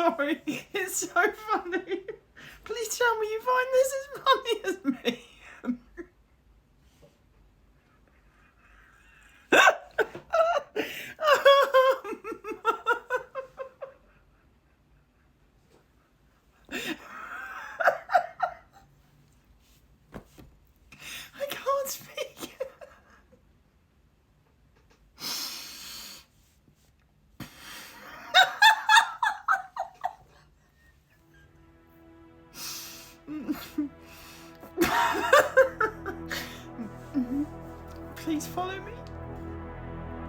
sorry. It's so funny. Please tell me you find this as funny as me. I can't speak. Please follow me.